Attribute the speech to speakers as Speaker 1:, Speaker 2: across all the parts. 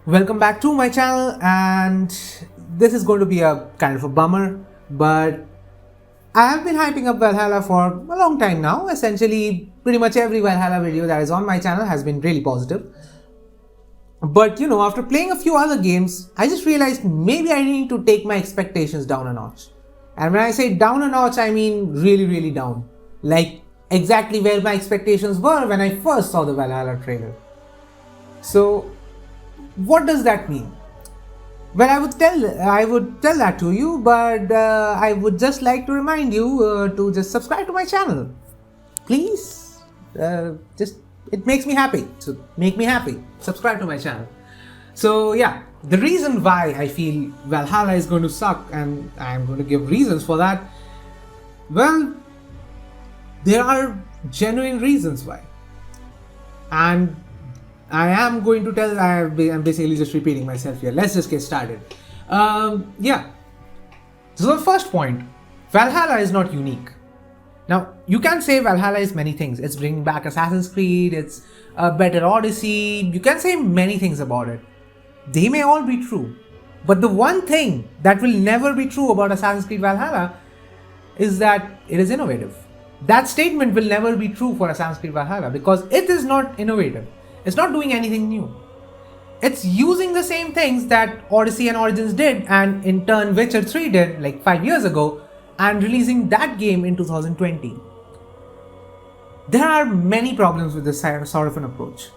Speaker 1: Welcome back to my channel, and this is going to be a kind of a bummer, but I have been hyping up Valhalla for a long time now. Essentially, pretty much every Valhalla video that is on my channel has been really positive. But after playing a few other games, I just realized maybe I need to take my expectations down a notch. And when I say down a notch, I mean really, really down. Like exactly where my expectations were when I first saw the Valhalla trailer. So, what does that mean? Well, I would tell that to you, but I would just like to remind you to just subscribe to my channel, please. It makes me happy. So make me happy. Subscribe to my channel. So yeah, the reason why I feel Valhalla is going to suck, and I'm going to give reasons for that. Well, there are genuine reasons why, and I am going to tell. I'm basically just repeating myself here. Let's just get started. Yeah. So the first point, Valhalla is not unique. Now, you can say Valhalla is many things. It's bringing back Assassin's Creed. It's a better Odyssey. You can say many things about it. They may all be true. But the one thing that will never be true about Assassin's Creed Valhalla is that it is innovative. That statement will never be true for Assassin's Creed Valhalla because it is not innovative. It's not doing anything new. It's using the same things that Odyssey and Origins did, and in turn Witcher 3 did like 5 years ago, and releasing that game in 2020. There are many problems with this sort of an approach.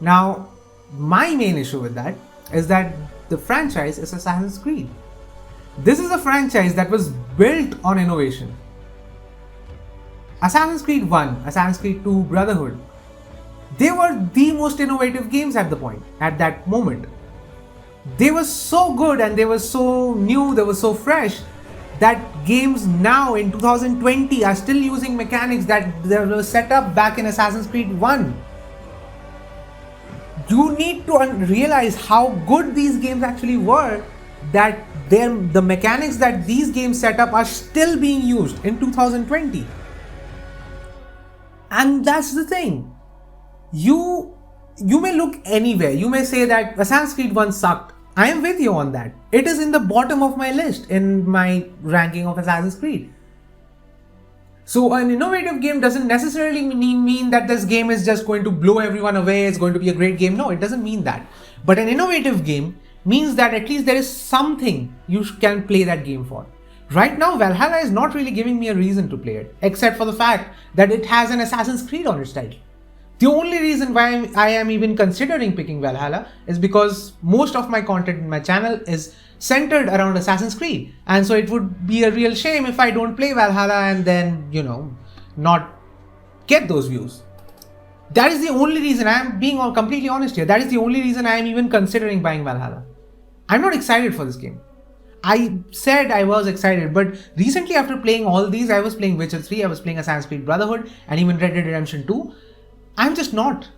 Speaker 1: Now, my main issue with that is that the franchise is Assassin's Creed. This is a franchise that was built on innovation. Assassin's Creed 1, Assassin's Creed 2, Brotherhood, they were the most innovative games at that moment. They were so good and they were so new, they were so fresh that games now in 2020 are still using mechanics that were set up back in Assassin's Creed 1. You need to realize how good these games actually were, that the mechanics that these games set up are still being used in 2020. And that's the thing. You may look anywhere. You may say that Assassin's Creed 1 sucked. I am with you on that. It is in the bottom of my list in my ranking of Assassin's Creed. So an innovative game doesn't necessarily mean that this game is just going to blow everyone away, it's going to be a great game. No, it doesn't mean that. But an innovative game means that at least there is something you can play that game for. Right now, Valhalla is not really giving me a reason to play it, except for the fact that it has an Assassin's Creed on its title. The only reason why I am even considering picking Valhalla is because most of my content in my channel is centered around Assassin's Creed. And so it would be a real shame if I don't play Valhalla and then, not get those views. That is the only reason. I am being completely honest here. That is the only reason I am even considering buying Valhalla. I'm not excited for this game. I said I was excited, but recently after playing all these, I was playing Witcher 3, I was playing Assassin's Creed Brotherhood, and even Red Dead Redemption 2. I'm just not.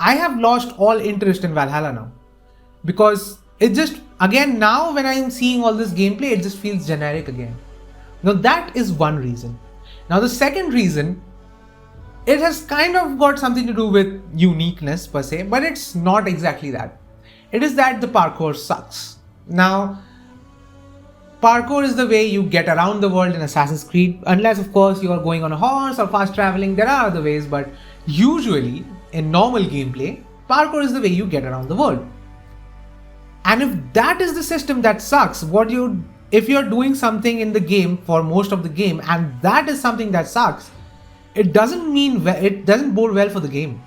Speaker 1: I have lost all interest in Valhalla now. Because it just, again, now when I'm seeing all this gameplay, it just feels generic again. Now that is one reason. Now the second reason, it has kind of got something to do with uniqueness per se, but it's not exactly that. It is that the parkour sucks. Now, parkour is the way you get around the world in Assassin's Creed, unless of course you are going on a horse or fast traveling. There are other ways, but usually in normal gameplay, parkour is the way you get around the world. And if that is the system that sucks, if you're doing something in the game for most of the game and that is something that sucks, it doesn't bode well for the game.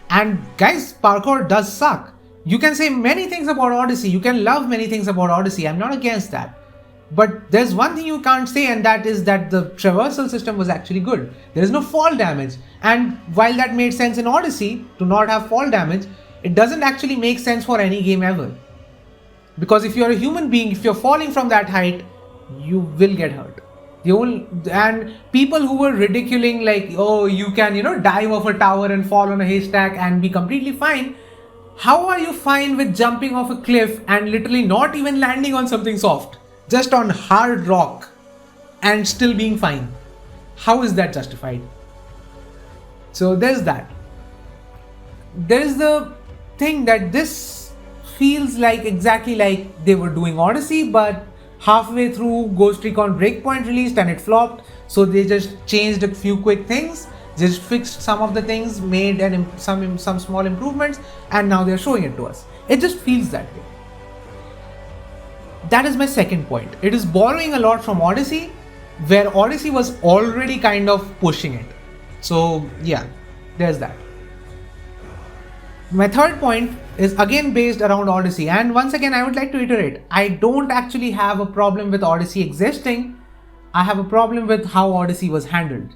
Speaker 1: And guys, parkour does suck. You can say many things about Odyssey, you can love many things about Odyssey, I'm not against that. But there's one thing you can't say, and that is that the traversal system was actually good. There is no fall damage, and while that made sense in Odyssey to not have fall damage, it doesn't actually make sense for any game ever. Because if you're a human being, if you're falling from that height, you will get hurt. And people who were ridiculing like, oh, you can dive off a tower and fall on a haystack and be completely fine. How are you fine with jumping off a cliff and literally not even landing on something soft, just on hard rock, and still being fine? How is that justified? So there's that. There is the think that this feels like exactly like they were doing Odyssey, but halfway through Ghost Recon Breakpoint released and it flopped, so they just changed a few quick things, just fixed some of the things, made some small improvements, and now they're showing it to us. It just feels that way. That is my second point. It is borrowing a lot from Odyssey, where Odyssey was already kind of pushing it. So yeah, there's that. My third point is again based around Odyssey, and once again I would like to iterate, I don't actually have a problem with Odyssey existing. I have a problem with how Odyssey was handled,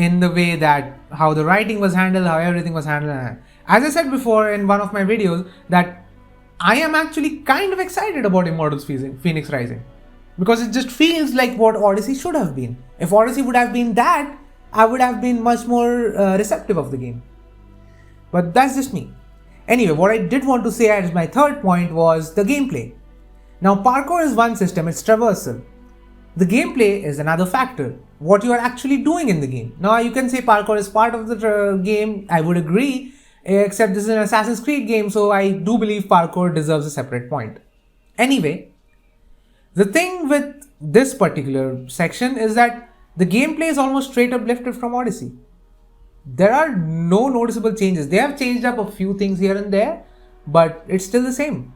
Speaker 1: in the way that how the writing was handled, how everything was handled. As I said before in one of my videos, that I am actually kind of excited about Immortals Phoenix Rising, because it just feels like what Odyssey should have been. If Odyssey would have been that, I would have been much more receptive of the game. But that's just me. Anyway, what I did want to say as my third point was the gameplay. Now, parkour is one system, it's traversal. The gameplay is another factor, what you are actually doing in the game. Now, you can say parkour is part of the game, I would agree, except this is an Assassin's Creed game, so I do believe parkour deserves a separate point. Anyway, the thing with this particular section is that the gameplay is almost straight up lifted from Odyssey. There are no noticeable changes. They have changed up a few things here and there, but it's still the same.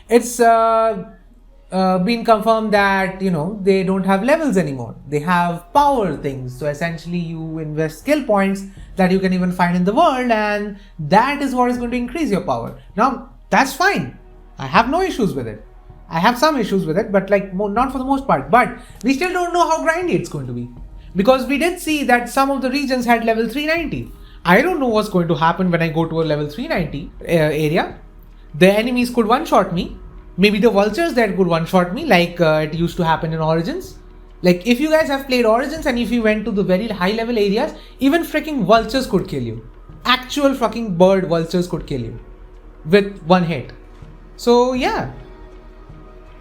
Speaker 1: It's been confirmed that, they don't have levels anymore. They have power things. So essentially you invest skill points that you can even find in the world, and that is what is going to increase your power. Now, that's fine. I have no issues with it. I have some issues with it, but not for the most part. But we still don't know how grindy it's going to be, because we did see that some of the regions had level 390. I don't know what's going to happen when I go to a level 390 area. The enemies could one-shot me. Maybe the vultures there could one-shot me, like it used to happen in Origins. Like, if you guys have played Origins and if you went to the very high-level areas, even freaking vultures could kill you. Actual fucking bird vultures could kill you with one hit. So yeah,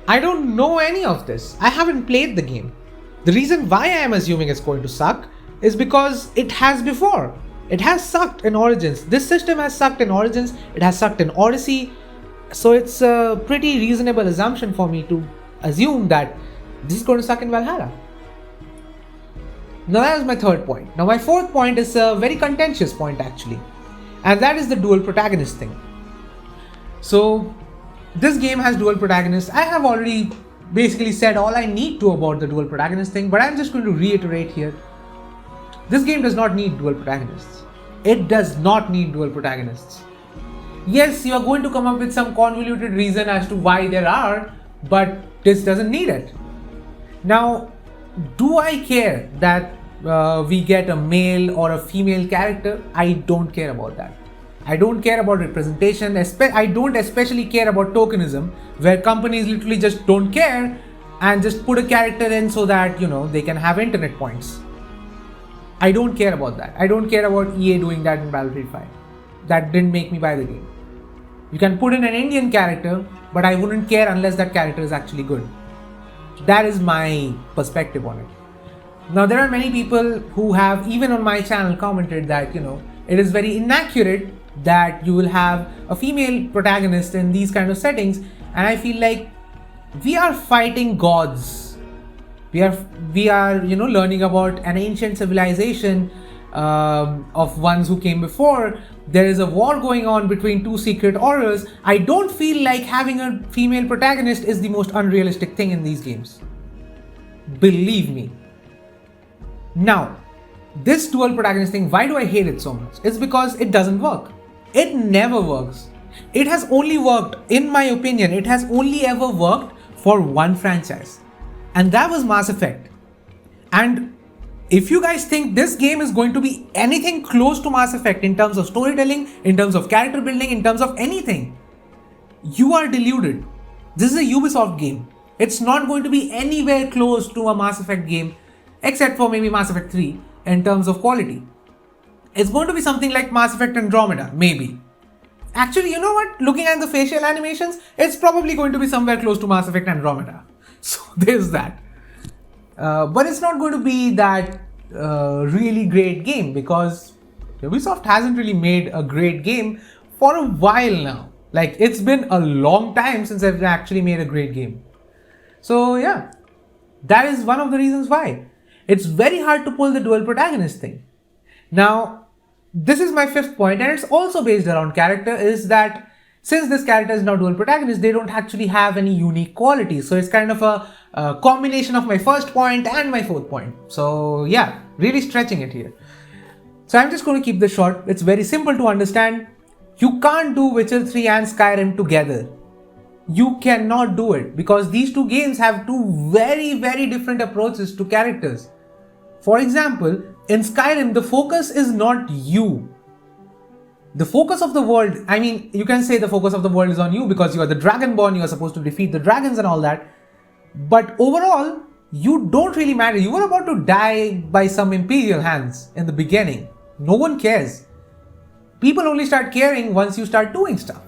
Speaker 1: I don't know any of this. I haven't played the game. The reason why I am assuming it's going to suck is because it has before. It has sucked in Origins. This system has sucked in Origins. It has sucked in Odyssey. So it's a pretty reasonable assumption for me to assume that this is going to suck in Valhalla. Now that is my third point. Now my fourth point is a very contentious point actually. And that is the dual protagonist thing. So this game has dual protagonists. I have already basically said all I need to about the dual protagonist thing, but I'm just going to reiterate here. This game does not need dual protagonists. It does not need dual protagonists. Yes, you are going to come up with some convoluted reason as to why there are, but this doesn't need it. Now, do I care that we get a male or a female character? I don't care about that. I don't care about representation. I don't especially care about tokenism, where companies literally just don't care and just put a character in so that, they can have internet points. I don't care about that. I don't care about EA doing that in Battlefield 5. That didn't make me buy the game. You can put in an Indian character, but I wouldn't care unless that character is actually good. That is my perspective on it. Now, there are many people who have, even on my channel, commented that, it is very inaccurate that you will have a female protagonist in these kind of settings, and I feel like we are fighting gods. We are learning about an ancient civilization of ones who came before. There is a war going on between two secret orders. I don't feel like having a female protagonist is the most unrealistic thing in these games. Believe me. Now, this dual protagonist thing, why do I hate it so much? It's because it doesn't work. It never works. It has only worked, in my opinion, it has only ever worked for one franchise. And that was Mass Effect. And if you guys think this game is going to be anything close to Mass Effect in terms of storytelling, in terms of character building, in terms of anything, you are deluded. This is a Ubisoft game. It's not going to be anywhere close to a Mass Effect game, except for maybe Mass Effect 3 in terms of quality. It's going to be something like Mass Effect Andromeda, maybe. Actually, you know what? Looking at the facial animations, it's probably going to be somewhere close to Mass Effect Andromeda. So there's that. But it's not going to be that really great game, because Ubisoft hasn't really made a great game for a while now. Like, it's been a long time since I've actually made a great game. So yeah, that is one of the reasons why. It's very hard to pull the dual protagonist thing. Now, this is my fifth point, and it's also based around character, is that since this character is now dual protagonist, they don't actually have any unique qualities. So it's kind of a combination of my first point and my fourth point. So yeah, really stretching it here. So I'm just going to keep this short. It's very simple to understand. You can't do Witcher 3 and Skyrim together. You cannot do it because these two games have two very, very different approaches to characters. For example, in Skyrim, the focus is not you. The focus of the world, I mean, you can say the focus of the world is on you because you are the Dragonborn, you are supposed to defeat the dragons and all that. But overall, you don't really matter. You were about to die by some Imperial hands in the beginning. No one cares. People only start caring once you start doing stuff.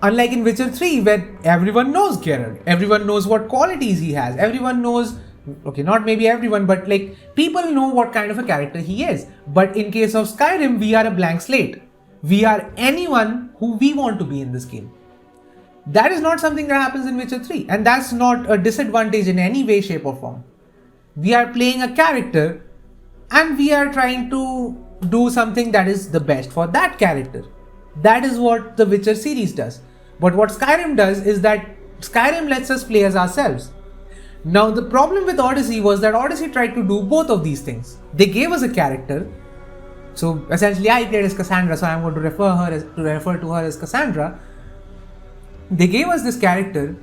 Speaker 1: Unlike in Witcher 3, where everyone knows Geralt, everyone knows what qualities he has, everyone knows, okay, not maybe everyone, but like people know what kind of a character he is. But in case of Skyrim, we are a blank slate. We are anyone who we want to be in this game. That is not something that happens in Witcher 3, and that's not a disadvantage in any way, shape or form. We are playing a character and we are trying to do something that is the best for that character. That is what the Witcher series does. But what Skyrim does is that Skyrim lets us play as ourselves. Now the problem with Odyssey was that Odyssey tried to do both of these things. They gave us a character. So essentially I played as Cassandra, so I'm going to refer to her as Cassandra. They gave us this character,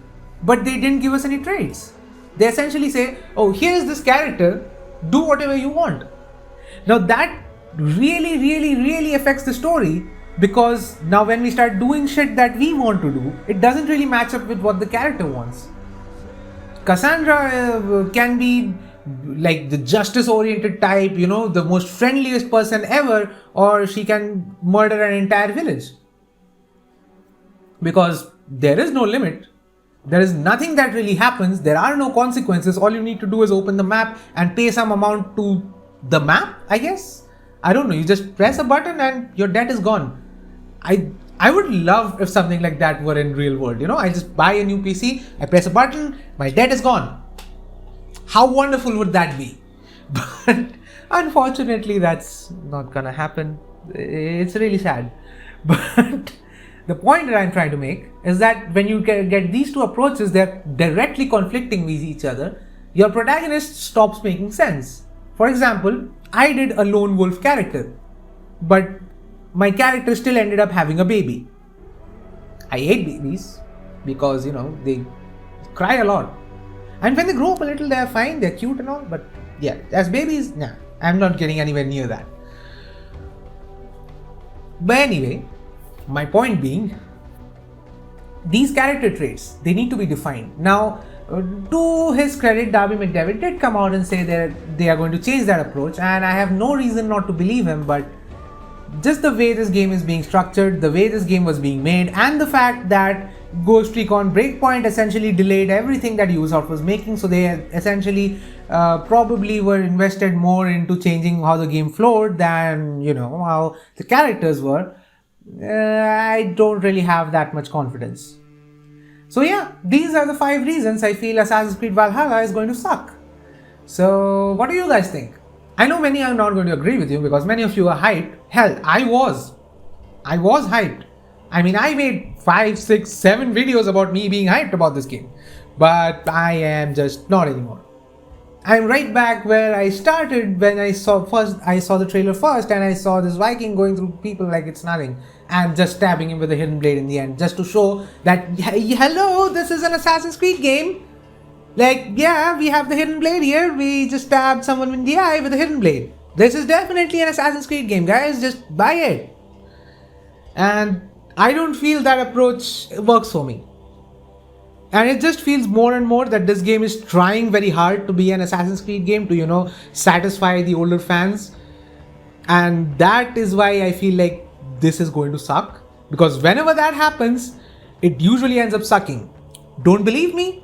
Speaker 1: but they didn't give us any traits. They essentially say, oh, here is this character, do whatever you want. Now that really affects the story. Because now when we start doing shit that we want to do, it doesn't really match up with what the character wants. Cassandra can be like the justice oriented type, you know, the most friendliest person ever, or she can murder an entire village. Because there is no limit. There is nothing that really happens. There are no consequences. All you need to do is open the map and pay some amount to the map, I guess. I don't know. You just press a button and your debt is gone. I would love if something like that were in real world. You know, I just buy a new PC, I press a button, my debt is gone. How wonderful would that be? But unfortunately, that's not gonna happen. It's really sad. But the point that I'm trying to make is that when you get these two approaches, they're directly conflicting with each other. Your protagonist stops making sense. For example, I did a lone wolf character, but my character still ended up having a baby. I hate babies because, you know, they cry a lot. And when they grow up a little, they're fine, they're cute and all, but yeah, as babies, nah, I'm not getting anywhere near that. But anyway, my point being, these character traits, they need to be defined. Now, to his credit, Darby McDevitt did come out and say that they are going to change that approach, and I have no reason not to believe him, but just the way this game is being structured, the way this game was being made, and the fact that Ghost Recon Breakpoint essentially delayed everything that Ubisoft was making, so they essentially probably were invested more into changing how the game flowed than, you know, how the characters were. I don't really have that much confidence. So yeah, these are the 5 reasons I feel Assassin's Creed Valhalla is going to suck. So what do you guys think? I know many are not going to agree with you because many of you are hyped. Hell, I was hyped. I mean, I made 5, 6, 7 videos about me being hyped about this game. But I am just not anymore. I'm right back where I started when I saw the trailer first, and I saw this Viking going through people like it's nothing and just stabbing him with a hidden blade in the end, just to show that, hello, this is an Assassin's Creed game. Like, yeah, we have the hidden blade here, we just stabbed someone in the eye with a hidden blade. This is definitely an Assassin's Creed game, guys, just buy it. And I don't feel that approach works for me. And it just feels more and more that this game is trying very hard to be an Assassin's Creed game to, you know, satisfy the older fans. And that is why I feel like this is going to suck. Because whenever that happens, it usually ends up sucking. Don't believe me?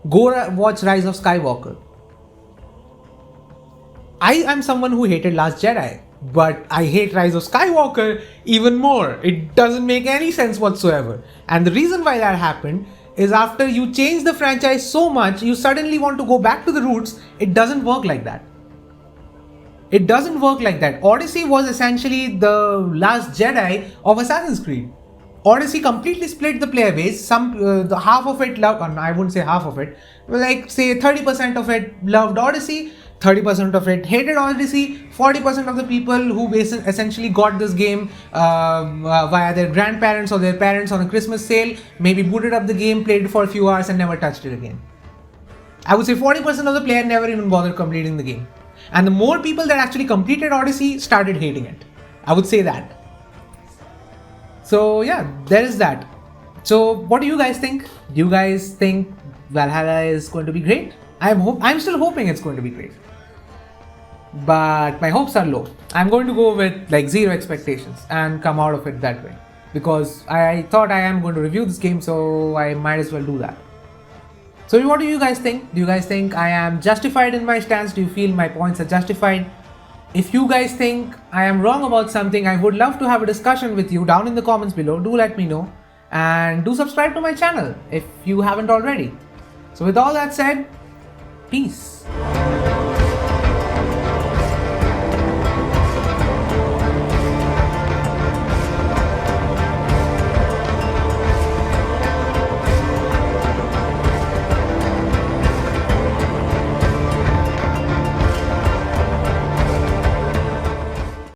Speaker 1: Go watch Rise of Skywalker. I am someone who hated Last Jedi. But I hate Rise of Skywalker even more. It doesn't make any sense whatsoever. And the reason why that happened is after you change the franchise so much, you suddenly want to go back to the roots. It doesn't work like that. It doesn't work like that. Odyssey was essentially the last Jedi of Assassin's Creed. Odyssey completely split the player base. The half of it loved, I wouldn't say half of it, like say 30% of it loved Odyssey, 30% of it hated Odyssey, 40% of the people who essentially got this game via their grandparents or their parents on a Christmas sale, maybe booted up the game, played it for a few hours and never touched it again. I would say 40% of the player never even bothered completing the game. And the more people that actually completed Odyssey started hating it. I would say that. So yeah, there is that. So what do you guys think? Do you guys think Valhalla is going to be great? I'm still hoping it's going to be great. But my hopes are low. I'm going to go with like zero expectations and come out of it that way. Because I thought I am going to review this game, so I might as well do that. So what do you guys think? Do you guys think I am justified in my stance? Do you feel my points are justified? If you guys think I am wrong about something, I would love to have a discussion with you down in the comments below. Do let me know. And do subscribe to my channel if you haven't already. So with all that said, peace.